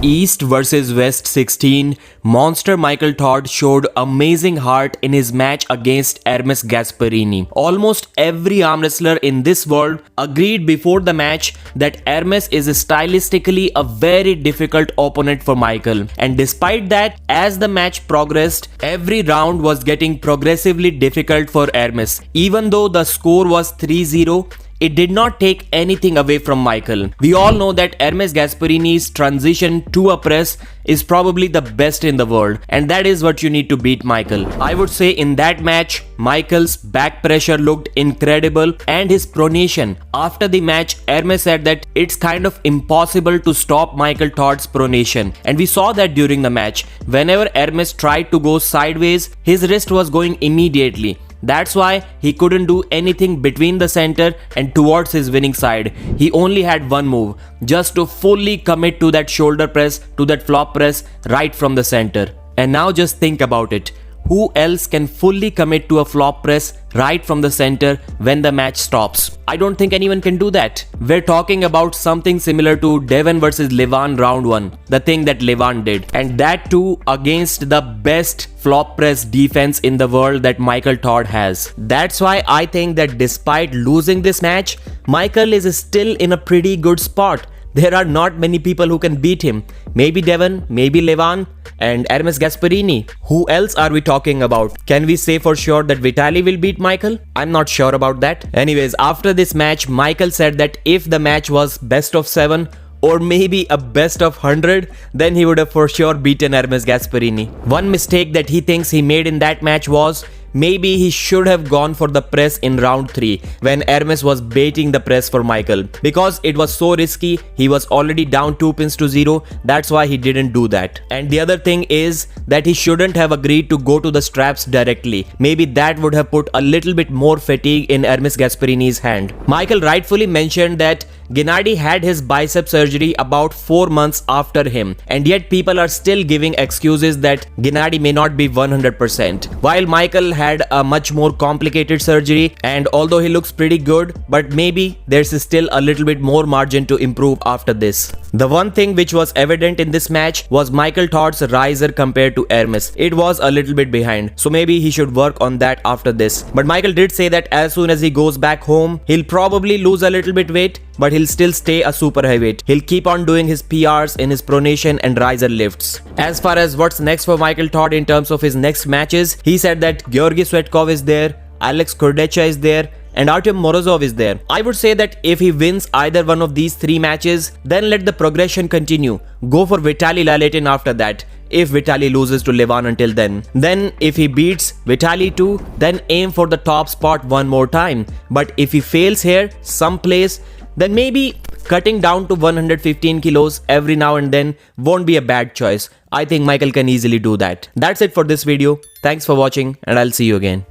East vs West 16, monster Michael Todd showed amazing heart in his match against Hermes Gasparini. Almost every arm wrestler in this world agreed before the match that Hermes is stylistically a very difficult opponent for Michael. And despite that, as the match progressed, every round was getting progressively difficult for Hermes. Even though the score was 3-0, it did not take anything away from Michael. We all know that Hermes Gasparini's transition to a press is probably the best in the world, and that is what you need to beat Michael. I would say in that match, Michael's back pressure looked incredible and his pronation. After the match, Hermes said that it's kind of impossible to stop Michael Todd's pronation, and we saw that during the match. Whenever Hermes tried to go sideways, his wrist was going immediately. That's why he couldn't do anything between the center and towards his winning side. He only had one move, just to fully commit to that shoulder press, to that flop press right from the center. And now just think about it. Who else can fully commit to a flop press right from the center when the match stops? I don't think anyone can do that. We're talking about something similar to DEVON vs LeVan round 1, the thing that LeVan did. And that too against the best flop press defense in the world that Michael Todd has. That's why I think that despite losing this match, Michael is still in a pretty good spot. There are not many people who can beat him. Maybe DEVON, maybe LeVan, and Hermes Gasparini. Who else are we talking about? Can we say for sure that VITALY will beat Michael? I'm not sure about that. Anyways, after this match, Michael said that if the match was best of 7 or maybe a best of 100, then he would have for sure beaten Hermes Gasparini. One mistake that he thinks he made in that match was maybe he should have gone for the press in round 3 when Hermes was baiting the press for Michael. Because it was so risky, he was already down 2-0, that's why he didn't do that. And the other thing is that he shouldn't have agreed to go to the straps directly. Maybe that would have put a little bit more fatigue in Hermes Gasparini's hand. Michael rightfully mentioned that GENADI had his bicep surgery about 4 months after him, and yet people are still giving excuses that GENADI may not be 100%. While Michael had a much more complicated surgery, and although he looks pretty good, but maybe there's still a little bit more margin to improve after this. The one thing which was evident in this match was Michael Todd's riser compared to Hermes. It was a little bit behind, so maybe he should work on that after this. But Michael did say that as soon as he goes back home, he'll probably lose a little bit weight, but he'll still stay a super heavyweight. He'll keep on doing his PRs in his pronation and riser lifts. As far as what's next for Michael Todd in terms of his next matches, he said that ZHOKH is there, KURDECHA is there, and MOROZOV is there. I would say that if he wins either one of these 3 matches, then let the progression continue. Go for VITALY LALETIN after that, if VITALY loses to LeVan until then. Then if he beats VITALY too, then aim for the top spot one more time. But if he fails here, someplace, then maybe cutting down to 115 kilos every now and then won't be a bad choice. I think Michael can easily do that. That's it for this video. Thanks for watching, and I'll see you again.